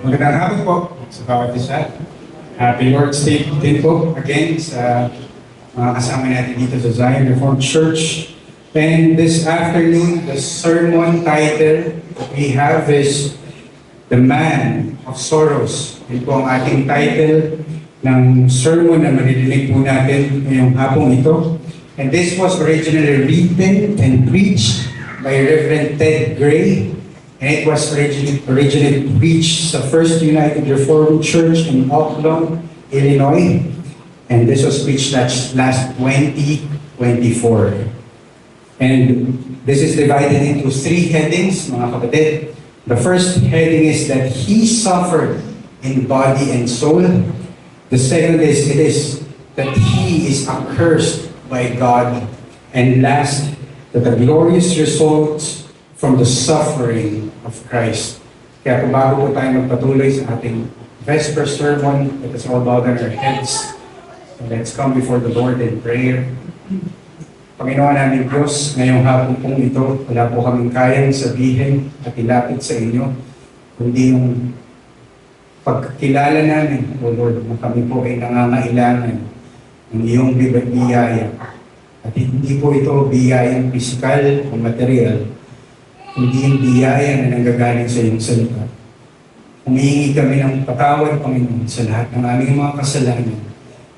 Magandang hapon po sa bawat isa. Happy Lord's Day din po again sa mga kasama natin dito sa Zion Reformed Church. And this afternoon, the sermon title that we have is The Man of Sorrows. Ito po ang ating title ng sermon na maririnig po natin ngayong hapong ito. And this was originally written and preached by Reverend Ted Gray. And it was originally preached sa First United Reformed Church in Oaklawn, Illinois. And this was preached last 2024. And this is divided into three headings, mga kapatid. The first heading is that He suffered in body and soul. The second is, it is that He is accursed by God. And last, that the glorious results from the suffering of Christ. Kaya kung bago po tayo magpatuloy sa ating Vesper sermon, let us all bow down our heads. And let's come before the Lord in prayer. Panginoon namin Diyos, ngayong hapon pong ito, wala po kaming kayang sabihin at ilapit sa inyo, kundi yung pagkilala namin, O Lord, na kami po ay nangangailangan ng iyong biyaya. At hindi po ito biyayang pisikal o material, kundi yung biyaya na nanggagaling sa iyong salita. Humihingi kami ng patawad, Panginoon, sa lahat ng aming mga kasalanan.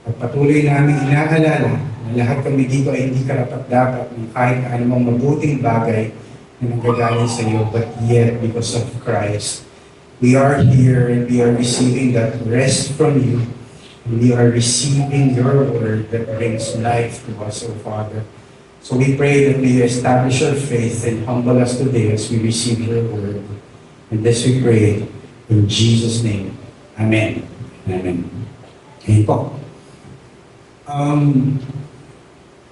At patuloy namin inaalala na lahat kami dito ay hindi karapat-dapat ng kahit anumang mabuting bagay na nanggagaling sa iyo. But yet, because of Christ, we are here and we are receiving that rest from you. And we are receiving your word that brings life to us, O Father. So we pray that may you establish our faith and humble us today as we receive your word. And this we pray in Jesus' name. Amen. Amen. Amen po.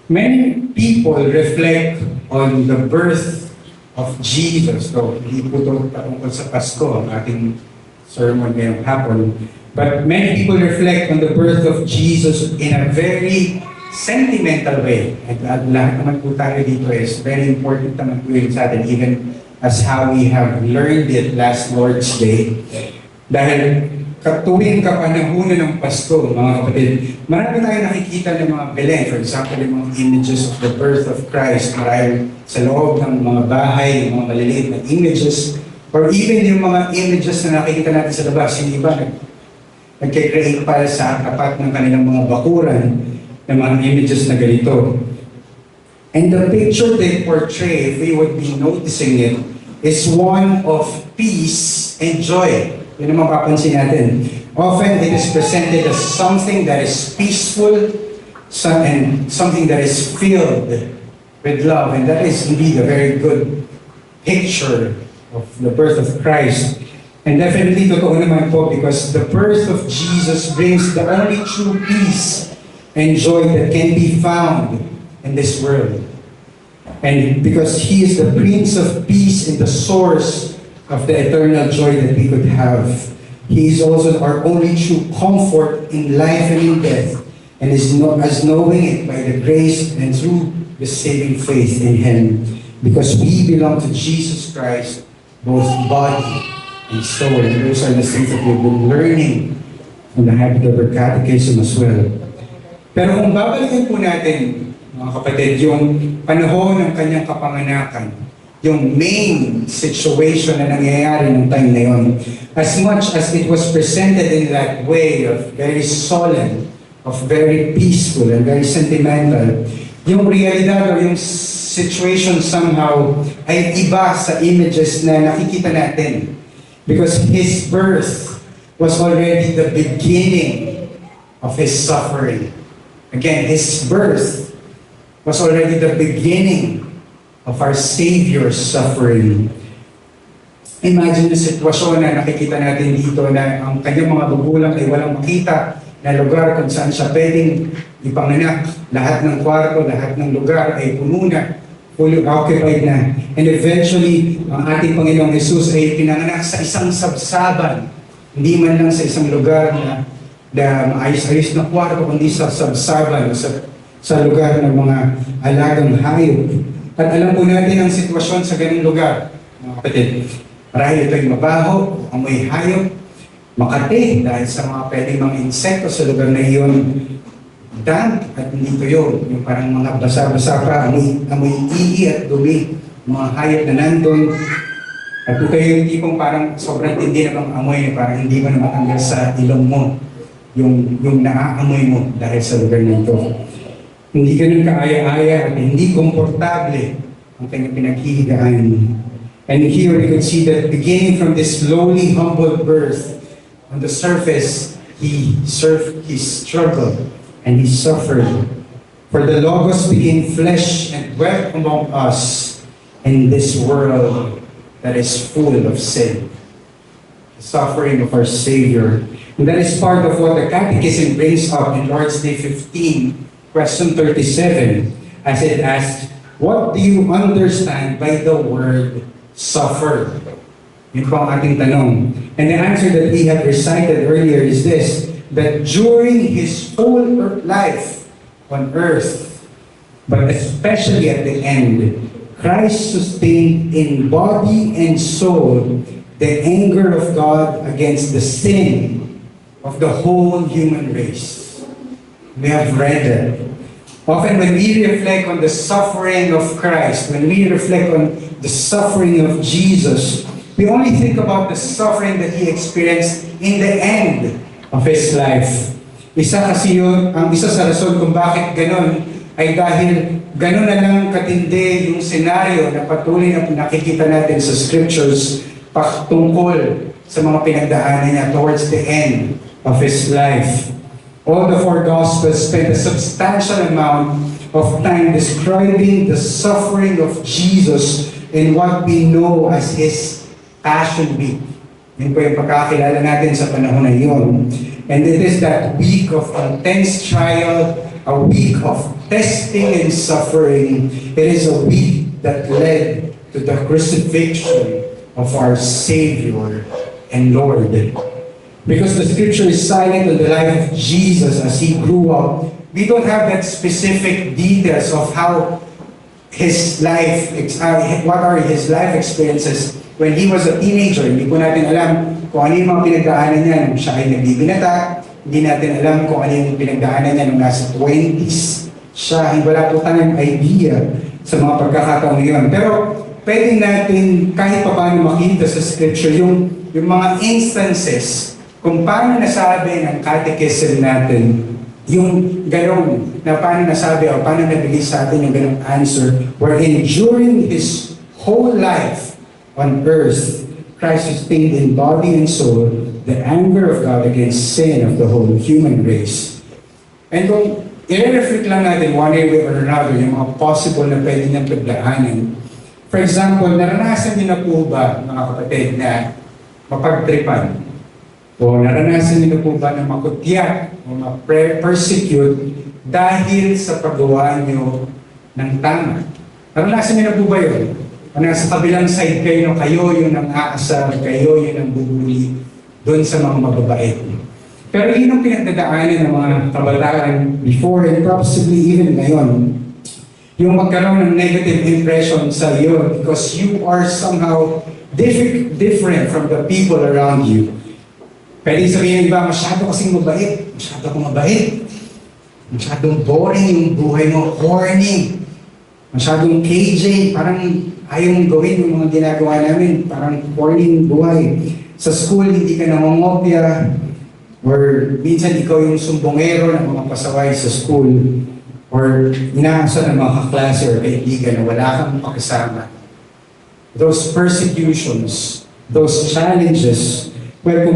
Many people reflect on the birth of Jesus. So, hindi po ito patungkol sa Pasko, ang ating sermon ngayong hapon. But many people reflect on the birth of Jesus in a very sentimental way. At lahat naman po tayo dito is very important naman po yun sa atin, even as how we have learned it last Lord's Day. Dahil tuwing kapanahunan ng Pasko, mga kapatid, marami tayo nakikita ng mga Belen. For example, yung mga images of the birth of Christ, marami sa loob ng mga bahay, yung mga maliliit na images, or even yung mga images na nakikita natin sa labas, yung iba nagkikreate para sa tapat ng kanilang mga bakuran ng mga images na ganito. And the picture they portray, if we would be noticing it, is one of peace and joy. Yun ang mapapansin natin. Often it is presented as something that is peaceful and something that is filled with love. And that is indeed a very good picture of the birth of Christ. And definitely totoo naman po, because the birth of Jesus brings the only true peace and joy that can be found in this world. And because He is the Prince of Peace and the source of the eternal joy that we could have, He is also our only true comfort in life and in death, and is as knowing it by the grace and through the saving faith in Him. Because we belong to Jesus Christ, both body and soul. And those are the things that we've been learning from the Heidelberg Catechism as well. Pero kung babalikan po natin, mga kapatid, yung panahon ng kanyang kapanganakan, yung main situation na nangyayari ng time na yun, as much as it was presented in that way of very solemn, of very peaceful and very sentimental, yung realidad or yung situation somehow ay iba sa images na nakikita natin. Because His birth was already the beginning of His suffering. Again, His birth was already the beginning of our Savior's suffering. Imagine the sitwasyon na nakikita natin dito na ang kanyang mga magulang ay walang makita na lugar kung saan siya pwedeng ipanganak. Lahat ng kwarto, lahat ng lugar ay puno na, fully occupied na. And eventually, ang ating Panginoong Jesus ay pinanganak sa isang sabsaban. Hindi man lang sa isang lugar na maayos-ayos na kwarto, kundi sa sabsaban, sa lugar ng mga alagang hayop. At alam po natin ang sitwasyon sa ganung lugar, mga kapatid. Marahil ito'y mabaho, amoy hayop, Makati dahil sa mga pwedeng mga insekto sa lugar na iyon. Damp at hindi tuyo, yung parang mga basa-basa pa, amoy ihi at dumi, mga hayop na nandun. At kung kayo yung tipong parang sobrang tindi na bang amoy, parang hindi mo na matanggal sa ilong mo yung naaamoy mo dahil sa lugar na ito. Hindi ganun kaaya-aya at hindi komportable ang kanyang pinaghihigaan. And here we could see that beginning from this lowly, humble birth, on the surface, he struggled and he suffered. For the Logos became flesh and dwelt among us in this world that is full of sin. The suffering of our Savior. And that is part of what the Catechism brings up in Lord's Day 15, question 37, as it asks, what do you understand by the word suffer? Yun po ang ating tanong. And the answer that we have recited earlier is this, that during His whole life on earth, but especially at the end, Christ sustained in body and soul the anger of God against the sin of the whole human race. We have read that. Often when we reflect on the suffering of Christ, when we reflect on the suffering of Jesus, we only think about the suffering that He experienced in the end of His life. Isa sa rason kung bakit ganon ay dahil ganon na lang katindi yung senaryo na patuloy na nakikita natin sa scriptures tungkol sa mga pinagdaanan niya towards the end of His life. All the four Gospels spend a substantial amount of time describing the suffering of Jesus in what we know as His Passion Week. Yun po yung pagkakilala natin sa panahon na yun. And it is that week of intense trial, a week of testing and suffering. It is a week that led to the crucifixion of our Savior and Lord. Because the scripture is silent on the life of Jesus as He grew up, we don't have that specific details of how His life, what are His life experiences when He was a teenager. Hindi po natin alam kung ano yung mga pinagdaanan niya nung siya ay nagbibinata. Hindi natin alam kung ano yung pinagdaanan niya nung nasa 20s siya. Wala po tayong idea sa mga pagkakataon yun. Pero pwede natin kahit pa paano makita sa scripture yung mga instances kung paano nasabi ng catechism natin yung gano'n na paano nasabi o paano nabigay sa atin yung gano'ng answer wherein during His whole life on earth, Christ sustained in body and soul the anger of God against sin of the whole human race. And kung i-reflect lang natin one way or another yung mga possible na pwede niyang pagdaanan. For example, naranasan niyo na po ba, mga kapatid, na mapagtripan? O naranasan niyo na po ba na makutyak o ma-persecute dahil sa paggawa niyo ng tama? Naranasan niyo na po ba yun? O nasa kabilang side kayo, kayo yung nang aasar, kayo yung nang bubuli doon sa mga mababait. Pero yun ang pinagdadaanan ng mga kabataan before and possibly even ngayon. Yung magkaroon ng negative impression sa iyo because you are somehow different from the people around you. Pwede sabihin ng iba, masyado kasing mabait, masyado akong mabait, masyadong boring yung buhay mo, corny, masyadong KJ, parang ayaw mong gawin yung mga ginagawa namin, parang corny yung buhay. Sa school, hindi ka namangopya, or minsan ikaw yung sumbongero ng mga pasaway sa school, or inaasa ng mga kaklase or kaibigan na wala kang makasama. Those persecutions, those challenges, well,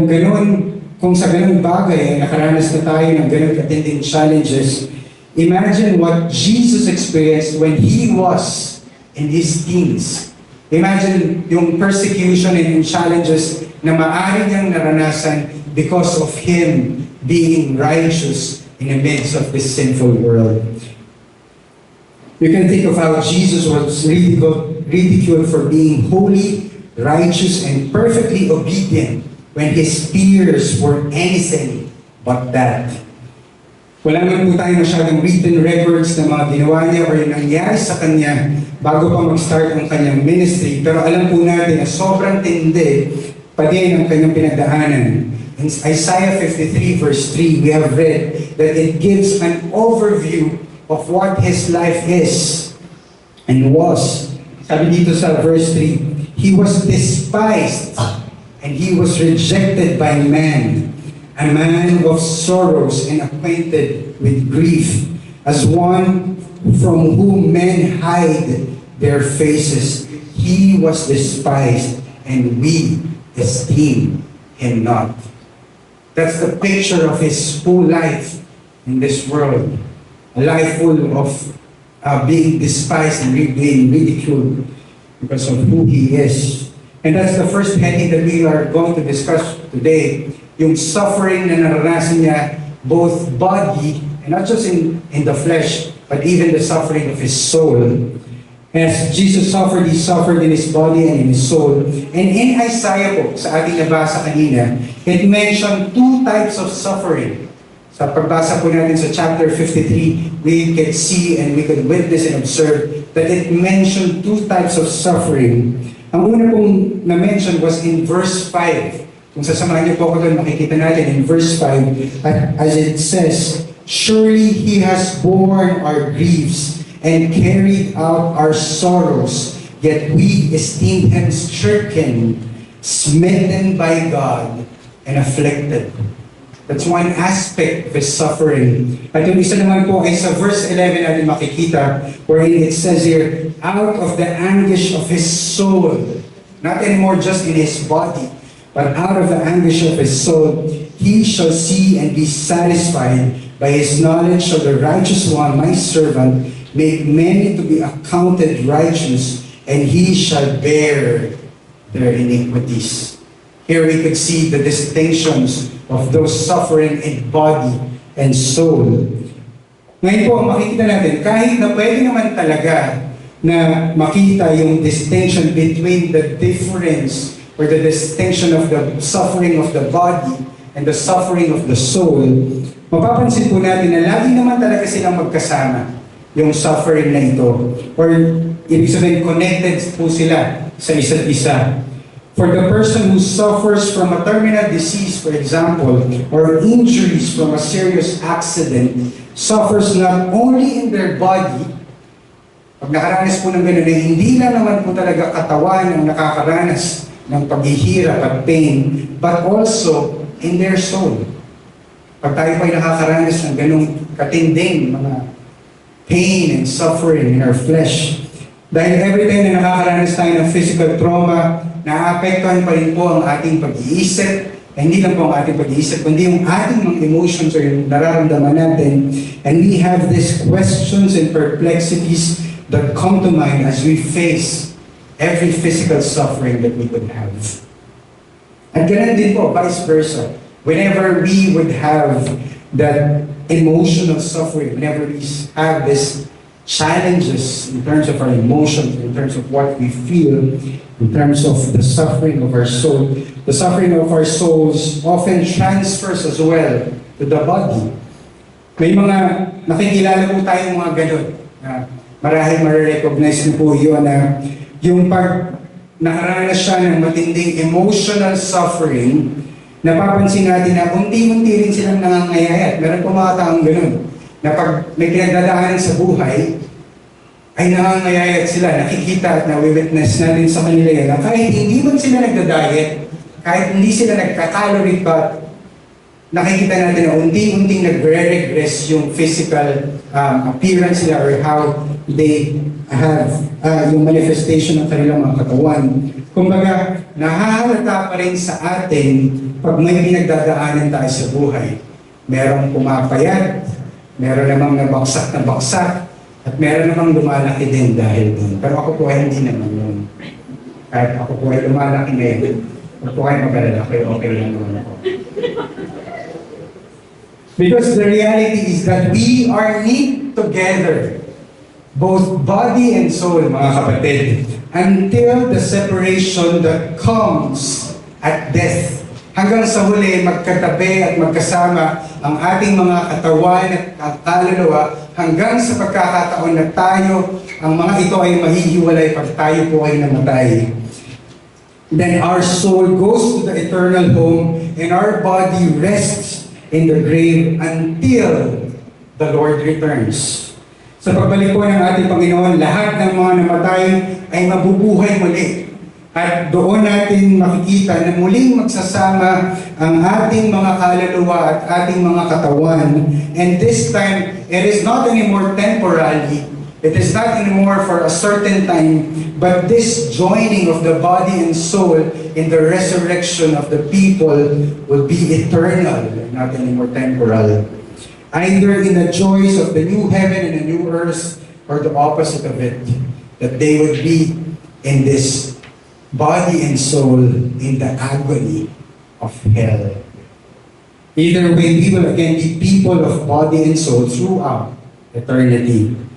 kung sa ganun bagay, nakaranas na tayo ng ganun katinding challenges, imagine what Jesus experienced when He was in His teens. Imagine yung persecution and yung challenges na maaari niyang naranasan because of Him being righteous in the midst of this sinful world. You can think of how Jesus was ridiculed for being holy, righteous, and perfectly obedient when His peers were anything but that. Wala naman po tayo masyadong written records ng mga ginawa niya o yung nangyari sa Kanya bago pa mag-start ang Kanyang ministry. Pero alam po natin na sobrang tindi pa din ang Kanyang pinagdaanan. In Isaiah 53 verse 3, we have read that it gives an overview of what his life is and was. Sabi dito sa verse 3, he was despised and he was rejected by men, a man of sorrows and acquainted with grief, as one from whom men hide their faces. He was despised and we esteem him not. That's the picture of his full life in this world. A life full of being despised and being ridiculed because of who he is. And that's the first heading that we are going to discuss today. Yung suffering na naranasan niya, both body, and not just in the flesh, but even the suffering of his soul. As Jesus suffered, he suffered in his body and in his soul. And in Isaiah po, sa ating nabasa kanina, it mentioned two types of suffering. Sa pagbasa po natin sa chapter 53, we could see and we could witness and observe that it mentioned two types of suffering. Ang una pong na-mention was in verse 5. Kung sasamahan niyo po ako doon, makikita natin in verse 5, as it says, surely he has borne our griefs and carried out our sorrows, yet we esteemed him stricken, smitten by God, and afflicted. That's one aspect of his suffering. At yung isa naman po ay sa verse 11 natin makikita, wherein it says here, out of the anguish of his soul, not anymore just in his body, but out of the anguish of his soul, he shall see and be satisfied by his knowledge of the righteous one, my servant, make many to be accounted righteous, and he shall bear their iniquities. Here we could see the distinctions of those suffering in body and soul. Ngayon po, makikita natin, kahit na pwede naman talaga na makita yung distinction between the difference or the distinction of the suffering of the body and the suffering of the soul, mapapansin po natin na lagi naman talaga silang magkasama, yung suffering na ito. Or, ibig sabihin, connected po sila sa isa't isa. For the person who suffers from a terminal disease, for example, or injuries from a serious accident, suffers not only in their body, pag nakaranas po ng gano'n, hindi lang naman po talaga katawan ang nakakaranas ng paghihirap at pain, but also in their soul. Pag tayo po ay nakakaranas ng ganong katinding mga pain and suffering in our flesh. Dahil every time na nakakaranas tayo ng physical trauma, naapektuhan pa rin po ang ating pag-iisip. Hindi lang po ang ating pag-iisip, kundi yung ating mga emotions o yung nararamdaman natin. And we have these questions and perplexities that come to mind as we face every physical suffering that we could have. At ganun din po, vice versa. Whenever we would have that emotional suffering, whenever we have these challenges in terms of our emotions, in terms of what we feel, in terms of the suffering of our soul, the suffering of our souls often transfers as well to the body. May mga nakikilala po tayong mga ganun. Marahil marirecognize niyo po yun na yung pag nakaranas siya ng matinding emotional suffering, napapansin natin na unti-unti rin silang nangangayayat. Meron po mga taong ganun, na pag may pinagdadaanan sa buhay, ay nangangayayat sila, nakikita at na-witness natin sa kanila yan. Kahit hindi man sila nagda-diet, kahit hindi sila nagka-calorie cut, nakikita natin na unti-unting nagre-regress yung physical appearance nila or how they have yung manifestation ng kanilang mga katawan. Kumbaga, nahahalata pa rin sa atin pag may pinagdadaanan tayo sa buhay. Merong pumapayat, meron namang nabaksak na baksak, at meron namang lumalaki din dahil dun. Pero ako po ay hindi naman yun. Kahit ako po ay lumalaki na yun, ako po ay magalala, okay lang naman ako. Because the reality is that we are knit together, both body and soul, mga kapatid, until the separation that comes at death. Hanggang sa huli, magkatabi at magkasama ang ating mga katawan at kaluluwa hanggang sa pagkakataon na tayo, ang mga ito ay mahihiwalay pag tayo po ay namatay. Then our soul goes to the eternal home and our body rests in the grave until the Lord returns. Sa pagbalik po ng ating Panginoon, lahat ng mga namatay ay mabubuhay muli. At doon natin makikita na muling magsasama ang ating mga kaluluwa at ating mga katawan. And this time, it is not anymore temporary. It is not anymore for a certain time, but this joining of the body and soul in the resurrection of the people will be eternal, not anymore temporal. Either in the joys of the new heaven and the new earth, or the opposite of it, that they would be in this body and soul in the agony of hell. Either way, we will again be people of body and soul throughout eternity.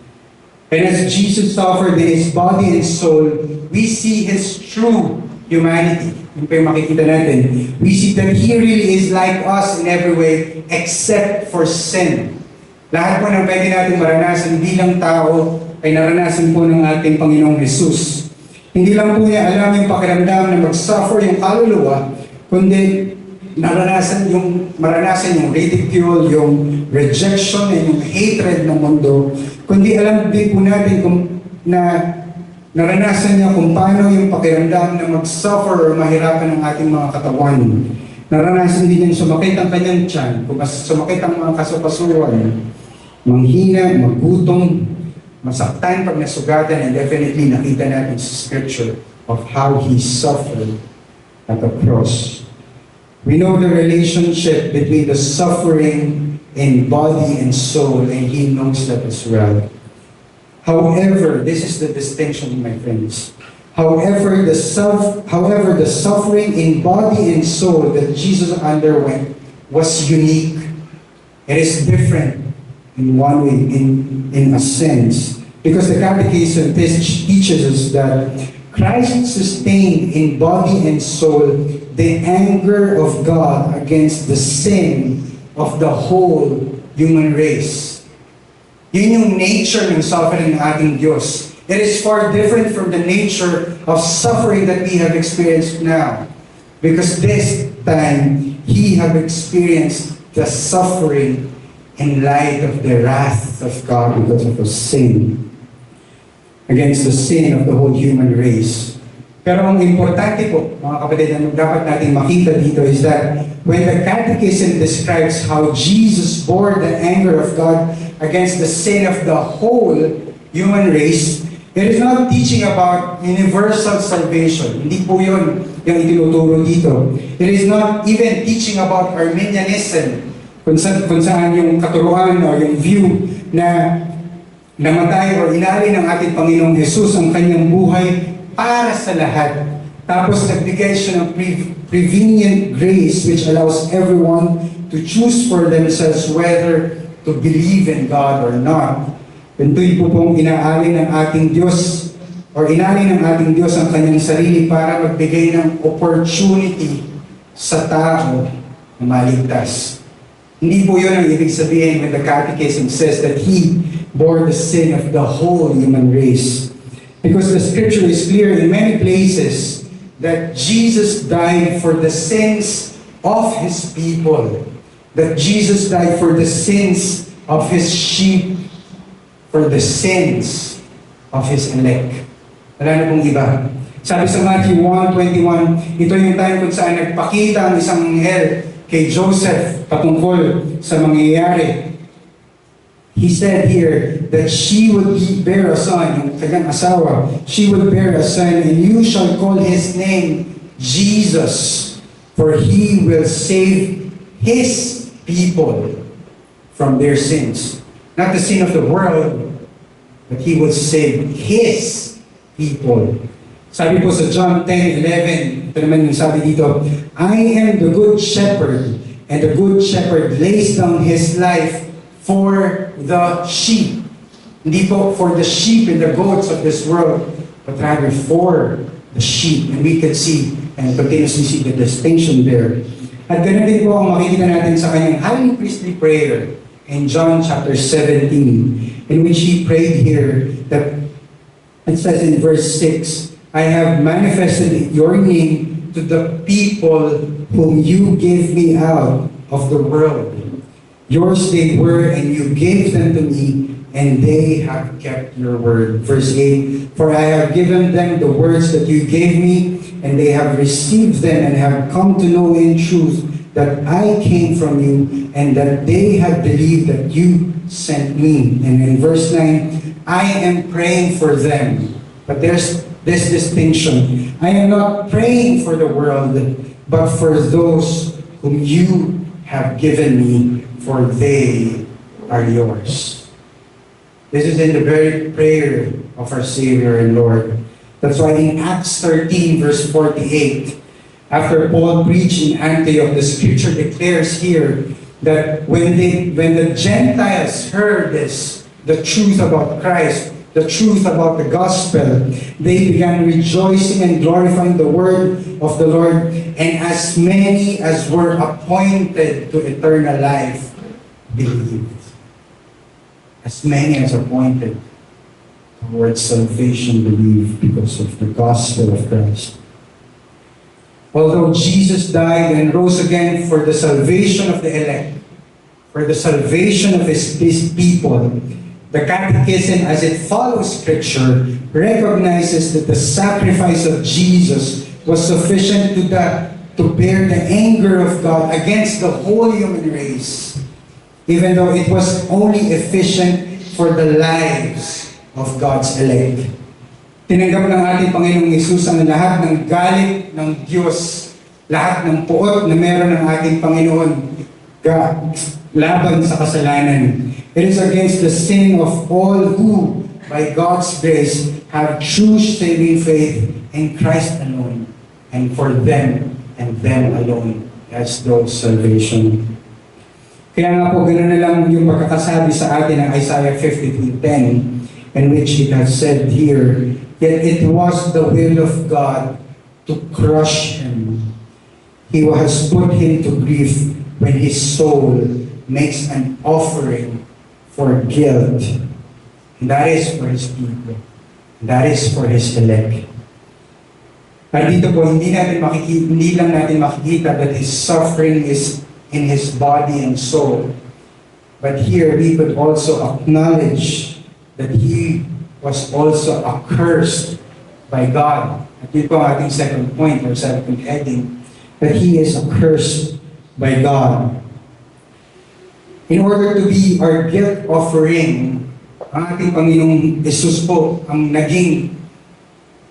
And as Jesus suffered in His body and soul, we see His true humanity. Yung pa yung makikita natin. We see that He really is like us in every way except for sin. Lahat po ng pwede natin maranasan bilang tao ay naranasan po ng ating Panginoong Jesus. Hindi lang po niya alam yung pakiramdam na mag-suffer yung kaluluwa, kundi maranasan yung ridicule, yung rejection, and yung hatred ng mundo, kundi alam din po natin na naranasan niya kung paano yung pakiramdam na mag-suffer or mahirapan ng ating mga katawan. Naranasan din niyang sumakit ang kanyang tiyan, sumakit ang mga kasukasuan, manghina, magutom, masaktan pag nasugatan, and definitely nakita natin sa scripture of how He suffered at the cross. We know the relationship between the suffering in body and soul, and He knows that as well. However, this is the distinction, my friends. However, the suffering in body and soul that Jesus underwent was unique. It is different in one way, in a sense, because the Catechism teaches us that Christ sustained in body and soul the anger of God against the sin of the whole human race. Yun yung nature ng suffering ng ating Diyos. It is far different from the nature of suffering that we have experienced now. Because this time, He have experienced the suffering in light of the wrath of God because of the sin, against the sin of the whole human race. Pero ang importante po, mga kapatid, na dapat natin makita dito is that when the Catechism describes how Jesus bore the anger of God against the sin of the whole human race, it is not teaching about universal salvation. Hindi po yun yung itinuturo dito. It is not even teaching about Arminianism, kung saan yung katuruan o yung view na namatay o inalay ng ating Panginoong Jesus ang kanyang buhay para sa lahat. Tapos nagbigay siya ng prevenient grace which allows everyone to choose for themselves whether to believe in God or not. Ito'y po pong inaalay ng ating Diyos or inalay ng ating Diyos ang kanyang sarili para magbigay ng opportunity sa tao na maligtas. Hindi po yun ang ibig sabihin when the Catechism says that He bore the sin of the whole human race. Because the scripture is clear in many places that Jesus died for the sins of His people. That Jesus died for the sins of His sheep, for the sins of His elect. Wala na pong iba. Sabi sa Matthew 1:21, ito yung time kung saan nagpakita ang isang anghel kay Joseph patungkol sa mangyayari. He said here that she would bear a son, yung kanyang asawa, she would bear a son, and you shall call his name Jesus, for he will save his people from their sins. Not the sin of the world, but he will save his people. Sabi po sa John 10:11, ito naman yung sabi dito, I am the good shepherd, and the good shepherd lays down his life for the sheep. Hindi po for the sheep and the goats of this world, but rather for the sheep. And we can see and continuously see the distinction there. At ganun din po ang makikita natin sa kanyang highly priestly prayer in John chapter 17, in which he prayed here that it says in verse 6, I have manifested your name to the people whom you gave me out of the world. Yours they were, and you gave them to me, and they have kept your word. Verse 8, for I have given them the words that you gave me, and they have received them and have come to know in truth that I came from you, and that they have believed that you sent me. And in verse 9, I am praying for them. But there's this distinction. I am not praying for the world, but for those whom you have given me, for they are yours. This is in the very prayer of our Savior and Lord. That's why in Acts 13, verse 48, after Paul preached in Antioch, the scripture declares here that when the Gentiles heard this, the truth about Christ, the truth about the gospel, they began rejoicing and glorifying the word of the Lord, and as many as were appointed to eternal life believed. As many as appointed towards salvation believe because of the gospel of Christ. Although Jesus died and rose again for the salvation of the elect, for the salvation of his people, the Catechism, as it follows Scripture, recognizes that the sacrifice of Jesus was sufficient to bear the anger of God against the whole human race, even though it was only efficient for the lives of God's elect. Tinanggap ng ating Panginoong Hesus ang lahat ng galit ng Diyos, lahat ng puot na meron ng ating Panginoon laban sa kasalanan. It is against the sin of all who, by God's grace, have true saving faith in Christ alone, and for them and them alone as those salvation. Kaya nga po, ganoon na lang yung pagkakasabi sa atin ng Isaiah 52:10, in which it has said here, yet it was the will of God to crush him. He has put him to grief when his soul makes an offering for guilt. And that is for his people. That is for his elect. At dito po, hindi lang natin makikita that his suffering is in his body and soul. But here we could also acknowledge that he was also accursed by God. At dito ang ating second point or second heading, that he is accursed by God. In order to be our guilt offering, ang ating Panginoong Jesus po ang naging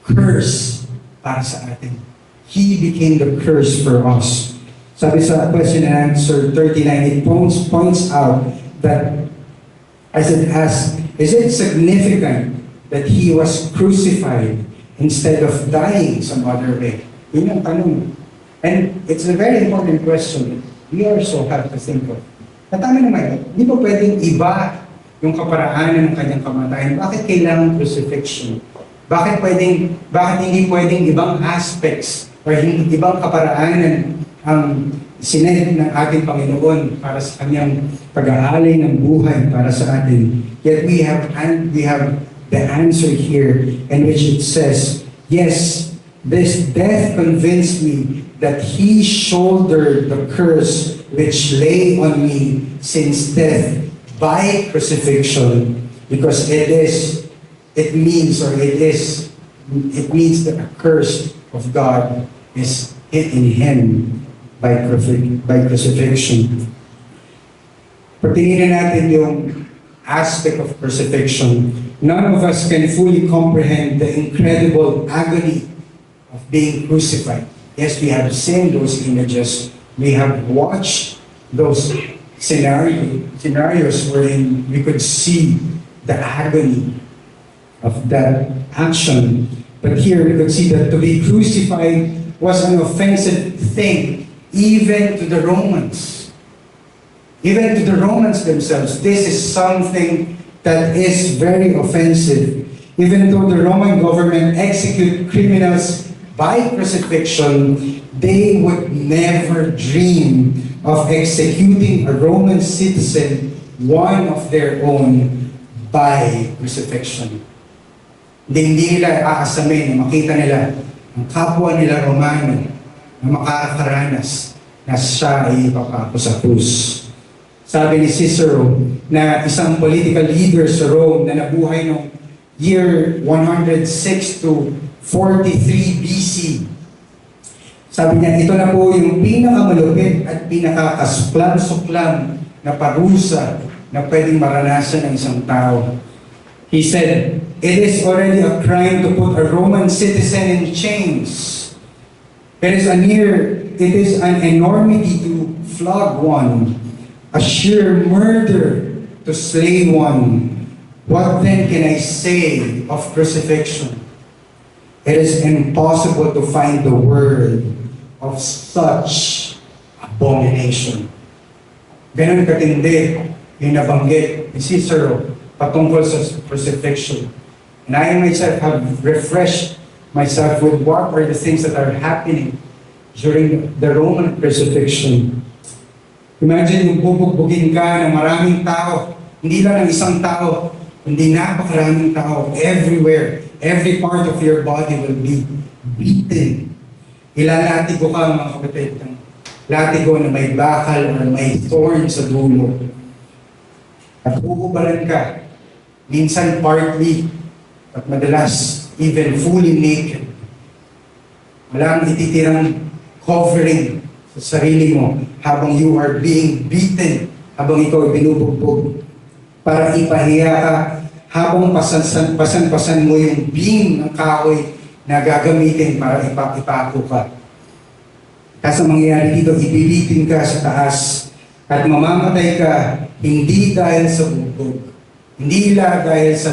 curse para sa atin. He became the curse for us. Sabi sa question and answer 39, it points out that is it significant that he was crucified instead of dying some other way? Yun ang tanong. And it's a very important question we also have to think of. Natama naman, di ba pwedeng iba yung kaparaanan ng kanyang kamatayan? Bakit kailangan crucifixion? Bakit hindi pwedeng ibang aspects or ibang kaparaanan ang sinend ng ating Panginoon para sa kanyang pag-aalay ng buhay para sa atin? Yet we have the answer here in which it says, yes, this death convinced me that he shouldered the curse which lay on me since death by crucifixion, because it means that the curse of God is in him by crucifixion. Pag tinignan natin yung aspect of crucifixion, none of us can fully comprehend the incredible agony of being crucified. Yes, we have seen those images. We have watched those scenarios wherein we could see the agony of that action. But here we could see that to be crucified was an offensive thing, even to the Romans. Even to the Romans themselves, this is something that is very offensive. Even though the Roman government execute criminals by crucifixion, they would never dream of executing a Roman citizen, one of their own, by crucifixion. Hindi nila aasamin na makita nila ang kapwa nila Romano na makakaranas na siya ay ipapako sa krus. Sabi ni Cicero na isang political leader sa Rome na nabuhay noong year 106 to 43 BC. Sabi niya, ito na po yung pinakamalupit at pinakakasuklam-suklam na parusa na pwedeng maranasan ng isang tao. He said, it is already a crime to put a Roman citizen in chains. It is an enormity to flog one, a sheer murder to slay one. What then can I say of crucifixion? It is impossible to find the word of such abomination. Ganun katindi yung nabanggit ni Cicero patungkol sa crucifixion. And I myself have refreshed myself with what are the things that are happening during the Roman crucifixion. Imagine yung bubugbugin ka ng maraming tao, hindi lang ng isang tao, kundi napakaraming tao everywhere. Every part of your body will be beaten. Ilalatigo ka, mga kapatid, ng latigo na may bakal or may thorn sa dulo. At uubalan ka, minsan partly, at madalas even fully naked. Walang ititirang covering sa sarili mo habang you are being beaten, habang ikaw ay binubugbog. Para ipahiya ka habang pasan-pasan mo yung beam ng kahoy na gagamitin para ipako ka. Kasi mangyayari dito, ipibitin ka sa taas at mamamatay ka hindi dahil sa bugbog, hindi lang dahil sa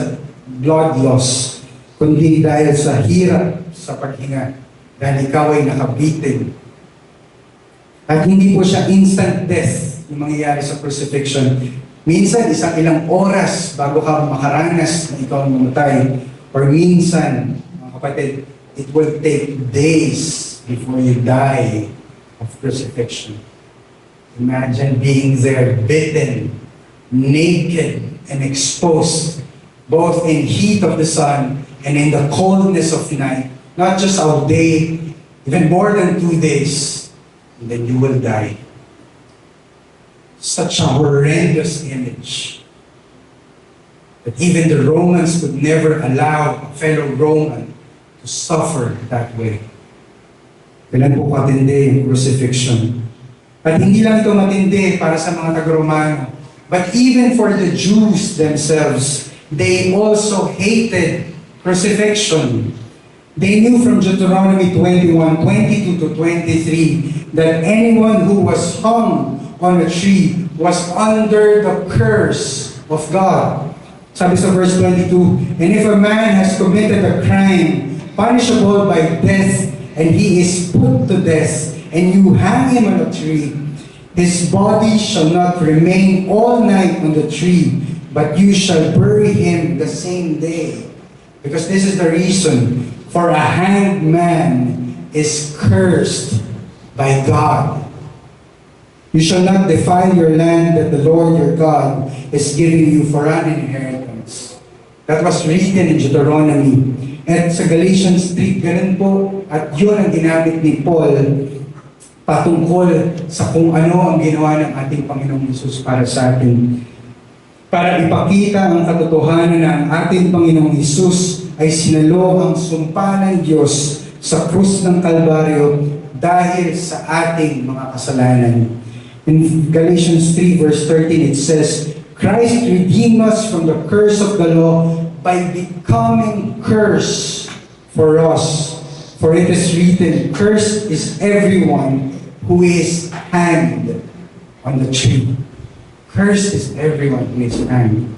blood loss, kundi dahil sa hirap sa paghinga, dahil ikaw ay nakabitin. At hindi po siya instant death yung mangyayari sa crucifixion. Minsan, ilang oras bago ka makaranas na ikaw mamatay. Or minsan, mga kapatid, it will take days before you die of crucifixion. Imagine being there, bitten, naked, and exposed, both in heat of the sun and in the coldness of night. Not just a day, even more than 2 days, and then you will die. Such a horrendous image that even the Romans could never allow a fellow Roman to suffer that way. Kailan po katindi yung crucifixion. At hindi lang ito matindi para sa mga taga-Romano, but even for the Jews themselves, they also hated crucifixion. They knew from Deuteronomy 21:22 to 23, that anyone who was hung on a tree was under the curse of God. Sabi sa verse 22, and if a man has committed a crime punishable by death, and he is put to death, and you hang him on a tree, his body shall not remain all night on the tree, but you shall bury him the same day. Because this is the reason, for a hanged man is cursed by God. You shall not defile your land that the Lord your God is giving you for an inheritance. That was written in Deuteronomy. At sa Galatians 3, ganun po, at yun ang ginamit ni Paul patungkol sa kung ano ang ginawa ng ating Panginoong Hesus para sa atin. Para ipakita ang katotohanan na ang ating Panginoong Hesus ay sinalo ang sumpa ng Diyos sa krus ng Kalbaryo dahil sa ating mga kasalanan. In Galatians 3 verse 13 it says, Christ redeemed us from the curse of the law by becoming curse for us. For it is written, cursed is everyone who is hanged on the tree. Cursed is everyone who is hanged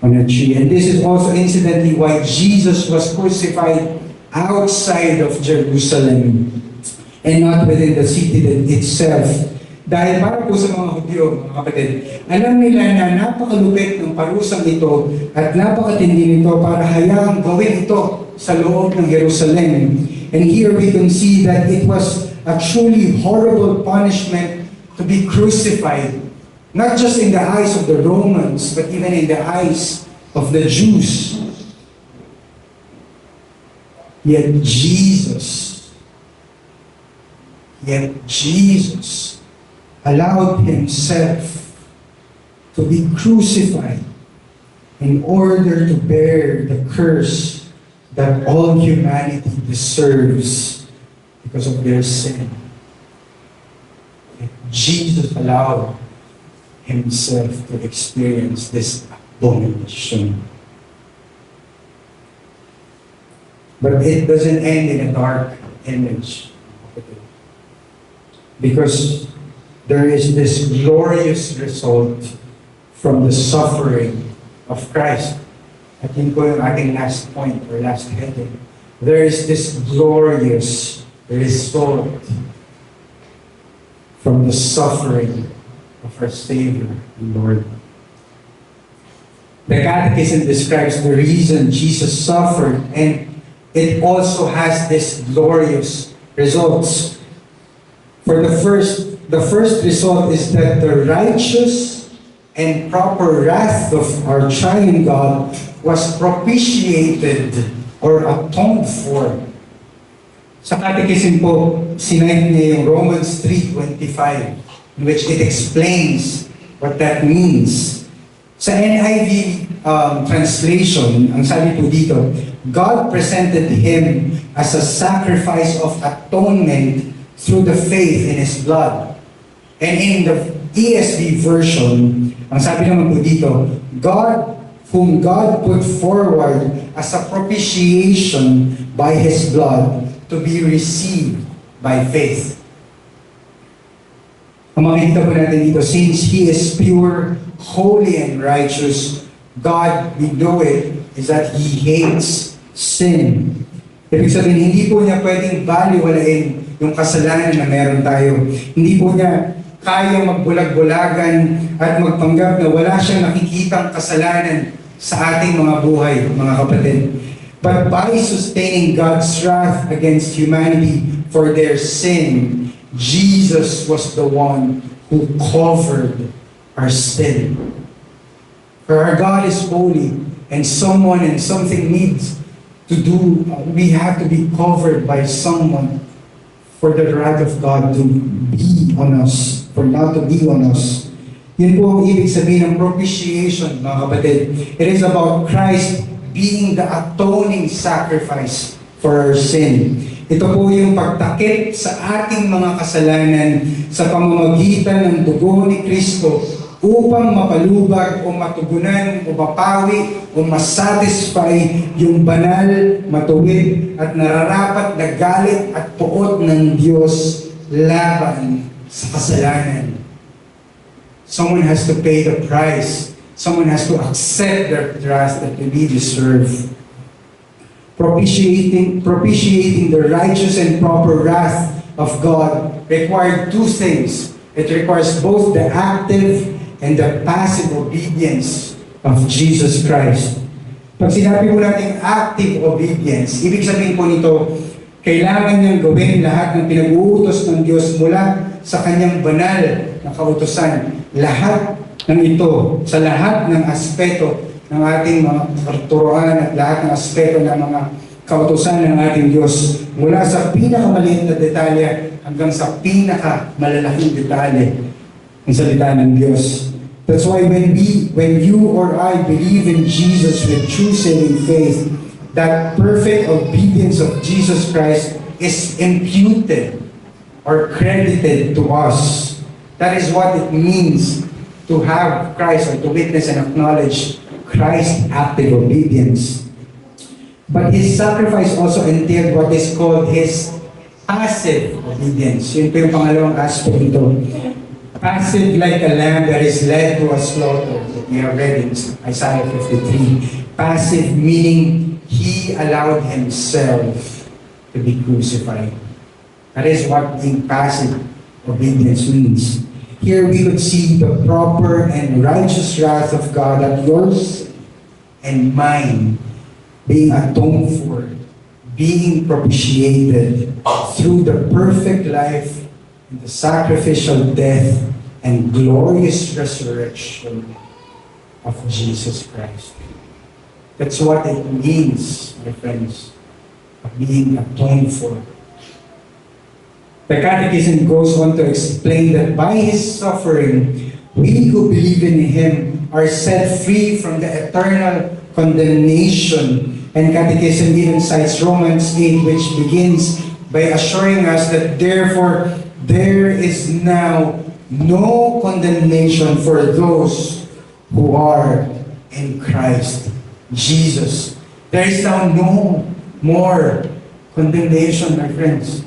on a tree. And this is also incidentally why Jesus was crucified outside of Jerusalem and not within the city itself. Dahil para po sa mga Hudyo, mga kapatid, alam nila na napakalupit ng parusang ito at napakatindi nito para hayaang gawin ito sa loob ng Jerusalem. And here we can see that it was a truly horrible punishment to be crucified. Not just in the eyes of the Romans, but even in the eyes of the Jews. Yet Jesus, Yet Jesus allowed himself to be crucified in order to bear the curse that all humanity deserves because of their sin. Yet Jesus allowed himself to experience this abomination. But it doesn't end in a dark image. Because there is this glorious result from the suffering of Christ. At yun po yung ating last point or last heading. There is this glorious result from the suffering of our Savior and Lord. The Catechism describes the reason Jesus suffered, and it also has this glorious results. For the first result is that the righteous and proper wrath of our triune God was propitiated or atoned for. Sa Catechism po, sinayad niya yung Romans 3:25, in which it explains what that means. Sa NIV translation, ang sabi po dito, God presented Him as a sacrifice of atonement through the faith in His blood. And in the ESV version, ang sabi naman po dito, whom God put forward as a propitiation by His blood to be received by faith. Ang makikita po natin dito, since He is pure, holy, and righteous, God, we know it, is that He hates sin. Ibig sabihin, hindi po niya pwedeng baliwalain yung kasalanan na meron tayo. Hindi po niya kaya magbulag-bulagan at magpanggap na wala siyang nakikitang kasalanan sa ating mga buhay, mga kapatid. But by sustaining God's wrath against humanity for their sin, Jesus was the one who covered our sin. For our God is holy, and someone and something needs to do, we have to be covered by someone for the wrath of God to be on us, for not to be on us. Yun po ang ibig sabihin ng propitiation, mga kapatid. It is about Christ being the atoning sacrifice for our sin. Ito po yung pagtakip sa ating mga kasalanan sa pamamagitan ng dugo ni Kristo upang mapalubag o matugunan o mapawi o masatisfy yung banal, matuwid at nararapat na galit at puot ng Diyos laban sa kasalanan. Someone has to pay the price. Someone has to accept the wrath that we deserve. Propitiating the righteous and proper wrath of God required two things. It requires both the active and the passive obedience of Jesus Christ. Pag sinabi po natin active obedience, ibig sabihin po nito, kailangan niyang gawin lahat ng pinag-uutos ng Diyos mula sa kanyang banal na kautusan. Lahat ng ito, sa lahat ng aspeto ng ating mga turuan at lahat ng aspeto ng mga kautusan ng ating Diyos, mula sa pinakamaliit na detalye hanggang sa pinakamalalaking detalye ng salita ng Diyos. That's why when you or I believe in Jesus with true saving faith, that perfect obedience of Jesus Christ is imputed or credited to us. That is what it means to have Christ or to witness and acknowledge Christ's active obedience. But His sacrifice also entailed what is called His passive obedience. Yun po yung pangalawang aspect ito. Passive like a lamb that is led to a slaughter, that we have read in Isaiah 53. Passive meaning He allowed Himself to be crucified. That is what being passive obedience means. Here we would see the proper and righteous wrath of God at yours and mine being atoned for, being propitiated through the perfect life and the sacrificial death and glorious resurrection of Jesus Christ. That's what it means, my friends, of being atoned for. The Catechism goes on to explain that by His suffering, we who believe in Him are set free from the eternal condemnation. And Catechism even cites Romans 8, which begins by assuring us that therefore there is now no condemnation for those who are in Christ Jesus. There is now no more condemnation, my friends.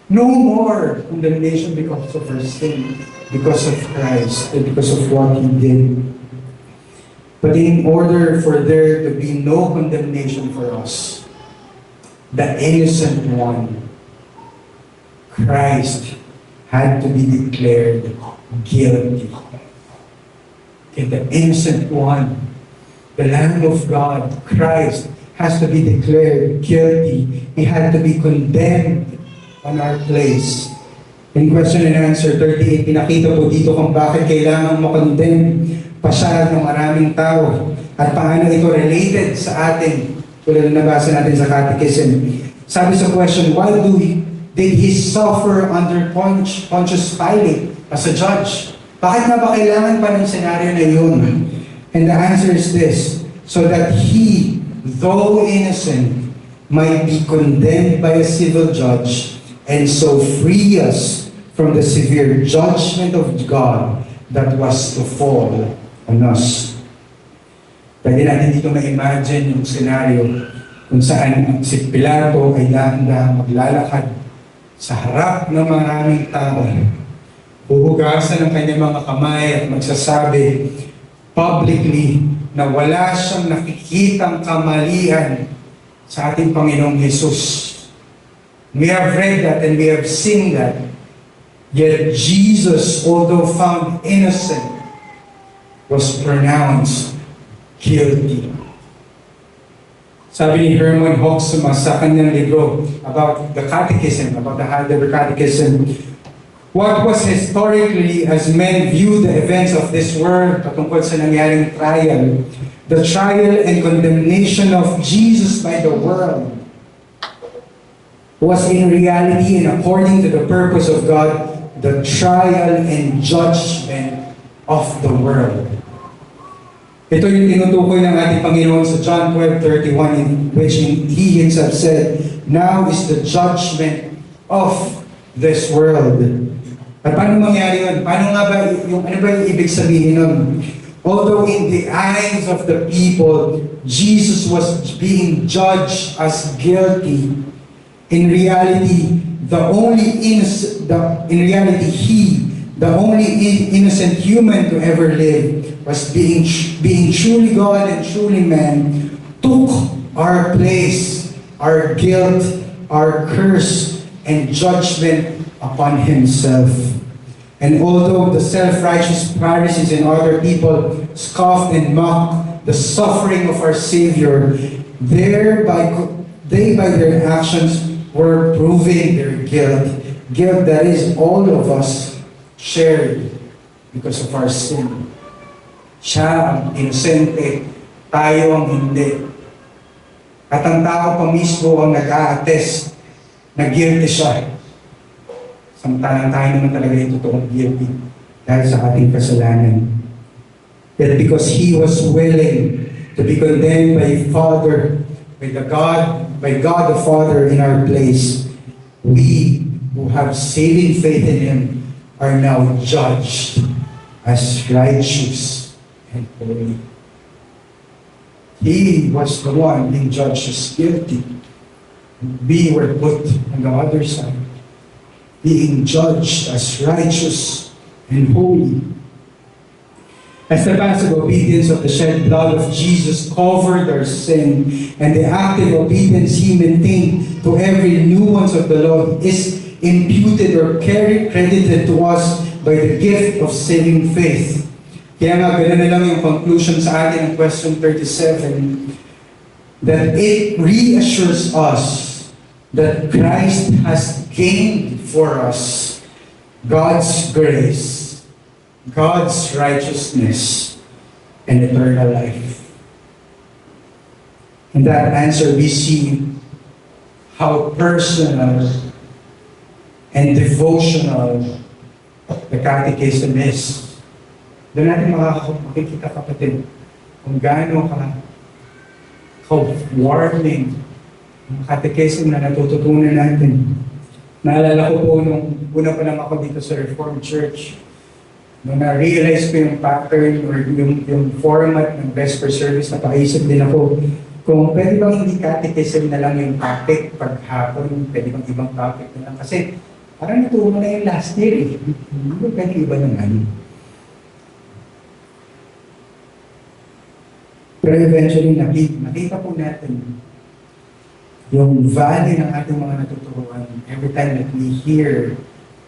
No more condemnation because of our sin, because of Christ, and because of what He did. But in order for there to be no condemnation for us, the innocent one, Christ, had to be declared guilty. Okay, the innocent one, the Lamb of God, Christ, has to be declared guilty. He had to be condemned on our place. In question and answer 38, pinakita po dito kung bakit kailangan makondemn pa siya ng maraming tao at paano ito related sa atin, tulad na nabasa natin sa Catechism. Sabi sa question, did He suffer under Pontius Pilate as a judge? Bakit nga ba kailangan pa ng senaryo na yun? And the answer is this, so that He, though innocent, might be condemned by a civil judge and so free us from the severe judgment of God that was to fall on us. Pwede natin dito ma-imagine yung scenario kung saan si Pilato ay dahan-dahang maglalakad sa harap ng maraming tao. Huhugasan ng kanyang mga kamay at magsasabi publicly na wala siyang nakikitang kamalian sa ating Panginoong Jesus. We have read that and we have seen that. Yet Jesus, although found innocent, was pronounced guilty. Sabi ni Herman Hoeksema sa kanyang libro about the Catechism, about the Heidelberg Catechism, what was historically, as men view the events of this world patungkol sa nangyaring trial, the trial and condemnation of Jesus by the world, was in reality and according to the purpose of God, the trial and judgment of the world. Ito yung tinutukoy ng ating Panginoon sa John 12:31, in which He Himself said, "Now is the judgment of this world." At paano mangyari yun? Paano nga ba, ano ba yung ibig sabihin nun? Although in the eyes of the people, Jesus was being judged as guilty, in reality, the only innocent human to ever live, was being truly God and truly man, took our place, our guilt, our curse, and judgment upon Himself. And although the self-righteous Pharisees and other people scoffed and mocked the suffering of our Savior, they by their actions were proving their guilt that is all of us shared because of our sin. Siya ang inosente, tayo ang hindi. At ang tao pa mismo ang nag-a-attest na guilty siya. Samantalang tayo naman talaga yung totoong guilty dahil sa ating kasalanan. That because He was willing to be condemned by God the Father in our place, we who have saving faith in Him are now judged as righteous and holy. He was the one being judged as guilty. We were put on the other side, being judged as righteous and holy. As the passive obedience of the shed blood of Jesus covered our sin, and the active obedience He maintained to every nuance of the law is imputed or credited to us by the gift of saving faith. Kaya nga, ganun na lang yung conclusion sa atin ng question 37, that it reassures us that Christ has gained for us God's grace, God's righteousness, and eternal life. In that answer, we see how personal and devotional the catechism is. Doon natin makikita, kapatid, kung gaano ka-warming ang catechism na natututunan natin. Naalala ko po nung una pa lang ako dito sa Reformed Church, nung na-realize ko yung pattern or yung format ng Vesper Service, napaisip din ako, kung pwede bang hindi catechism na lang yung topic paghapon, pwede bang ibang topic na lang. Kasi parang naturo na yung last year eh. Hindi ba pwede iba naman? Pero eventually, nakita po natin yung value ng ating mga natuturuan every time that we hear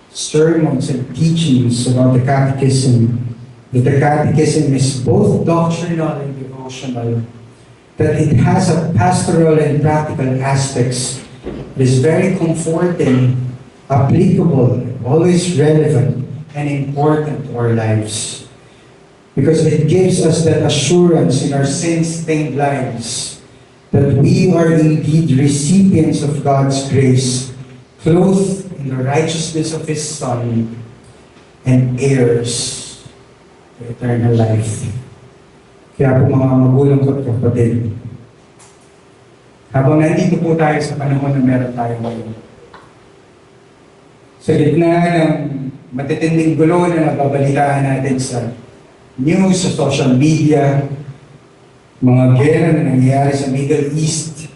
sermons and teachings about the catechism, that the catechism is both doctrinal and devotional, that it has a pastoral and practical aspects, it is very comforting, applicable, always relevant, and important to our lives. Because it gives us that assurance in our sin-stained lives that we are indeed recipients of God's grace, clothed in the righteousness of His Son, and heirs to eternal life. Kaya po mga magulang ko at kapatid, habang nandito po tayo sa panahon na meron tayo ngayon, sa gitna ng matitinding gulo na nababalitaan natin sa news, sa social media, mga gera na nangyayari sa Middle East,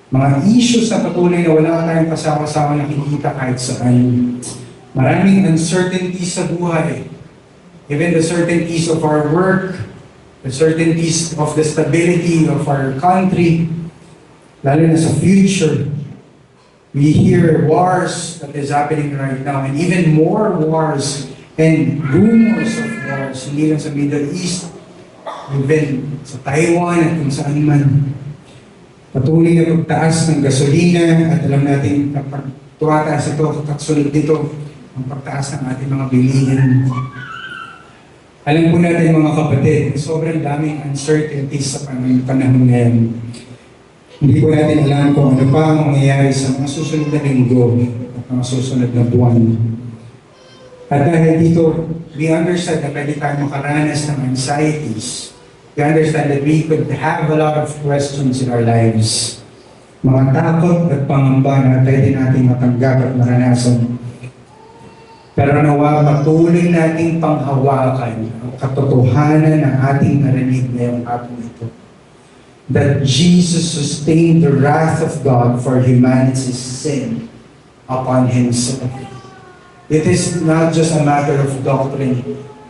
mga issues na patuloy na wala tayong kasama-sama nakikita kahit saan. Maraming uncertainties sa buhay. Even the certainties of our work, the certainties of the stability of our country, lalo na sa future. We hear wars that is happening right now, and even more wars and rumors of wars, hindi lang sa Middle East, even sa Taiwan at kung saan man. Patuloy na pagtaas ng gasolina at alam natin kapag tumataas ito, kasunod dito ang pagtaas ng ating mga bilihin. Alam po natin mga kapatid, sobrang daming uncertainties sa panahon ngayon. Hindi po natin alam kung ano pa ang mangyayari sa mga susunod na linggo at mga susunod na buwan. At dahil dito, we understand na pwede tayo makaranas ng anxieties. We understand that we could have a lot of questions in our lives. Mga takot at pangamba na pwede natin matanggap at maranasan. Pero nawa patuloy nating panghawakan ang katotohanan ng ating narinig ngayong hapon ito. That Jesus sustained the wrath of God for humanity's sin upon Himself. It is not just a matter of doctrine,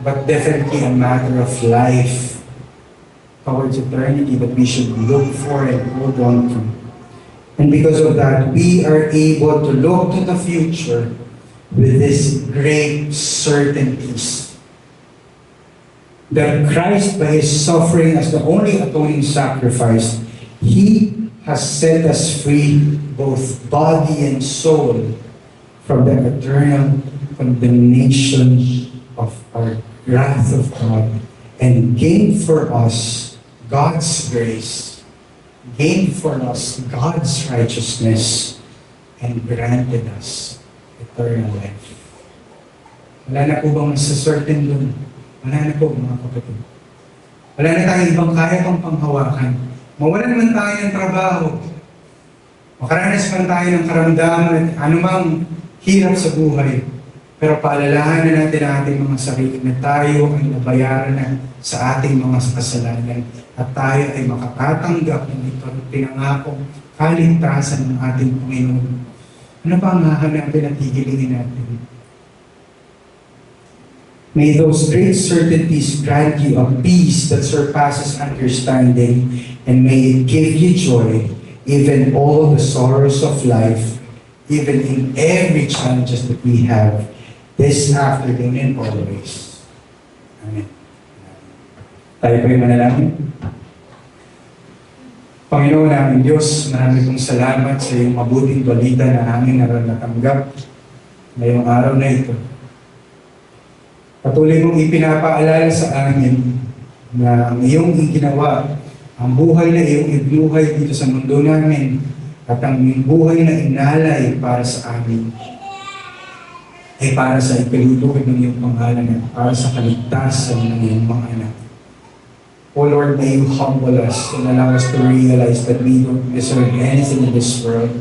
but definitely a matter of life towards eternity that we should look for and hold on to. And because of that, we are able to look to the future with these great certainties. That Christ, by His suffering as the only atoning sacrifice, He has set us free, both body and soul, from the eternal condemnation of our wrath of God, and gained for us God's grace, gained for us God's righteousness, and granted us eternal life. Wala na po bang certain doon? Wala na po mga kapatid. Wala na tayong ibang kaya pang panghawakan. Mawalan man tayo ng trabaho. Makaranas man tayo ng karamdaman at anumang hirap sa buhay. Pero paalalahanan natin ang ating mga sarili na tayo ay nabayaran na sa ating mga kasalanan at tayo ay makatatanggap ng ito at pinangakong kaligtasan ng ating Panginoon. Ano pa ang hahanapin at higilingin natin? May those great certainties grant you a peace that surpasses understanding, and may it give you joy, even all the sorrows of life, even in every challenges that we have this afternoon and always. Amen. Tayo po'y manalangin. Panginoon namin Diyos, marami pong salamat sa iyong mabuting balita na aming natanggap ngayong araw na ito. Patuloy mong ipinapaalala sa amin na ang iyong ginawa, ang buhay na iyong ibinuhay dito sa mundo namin, at ang buhay na inalay para sa amin, ay para sa ikalulugod ng iyong pangalan at para sa kaligtasan ng iyong mga anak. O Lord, may you humble us and allow us to realize that we don't deserve anything in this world.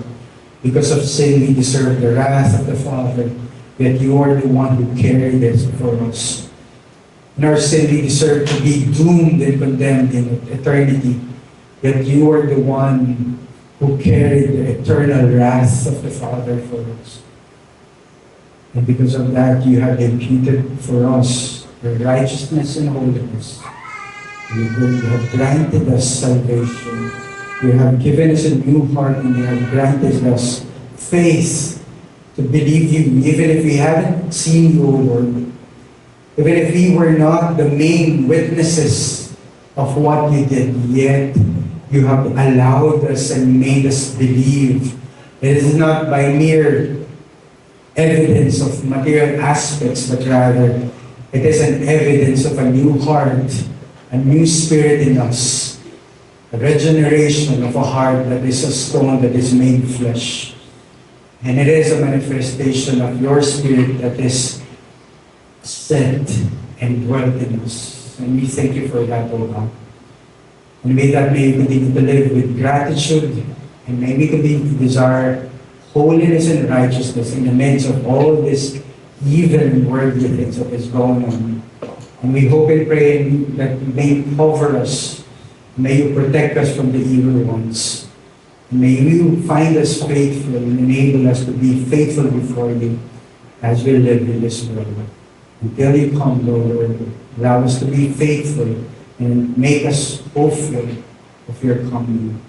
Because of sin, we deserve the wrath of the Father, yet you are the one who carried it for us. In our sin, we deserve to be doomed and condemned in eternity, yet you are the one who carried the eternal wrath of the Father for us. And because of that, you have imputed for us your righteousness and holiness. You have granted us salvation. You have given us a new heart and you have granted us faith to believe you, even if we haven't seen you, O Lord. Even if we were not the main witnesses of what you did, yet you have allowed us and made us believe. It is not by mere evidence of material aspects, but rather it is an evidence of a new heart, a new spirit in us, a regeneration of a heart that is a stone that is made flesh. And it is a manifestation of your spirit that is sent and dwelt in us. And we thank you for that, O God. And may we continue to live with gratitude, and may we continue to desire holiness and righteousness in the midst of all this evil and worldly things that is going on. And we hope and pray that may you cover us, may you protect us from the evil ones. And may you find us faithful and enable us to be faithful before you as we live in this world. Until you come, Lord, allow us to be faithful and make us hopeful of your coming.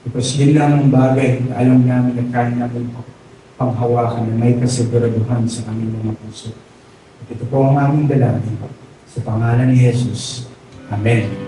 Because yun lang ang bagay na alam namin na kaya namin panghawakan na may kasiguraduhan sa aming mga puso. At ito po ang aming dalangin sa pangalan ni Jesus. Amen.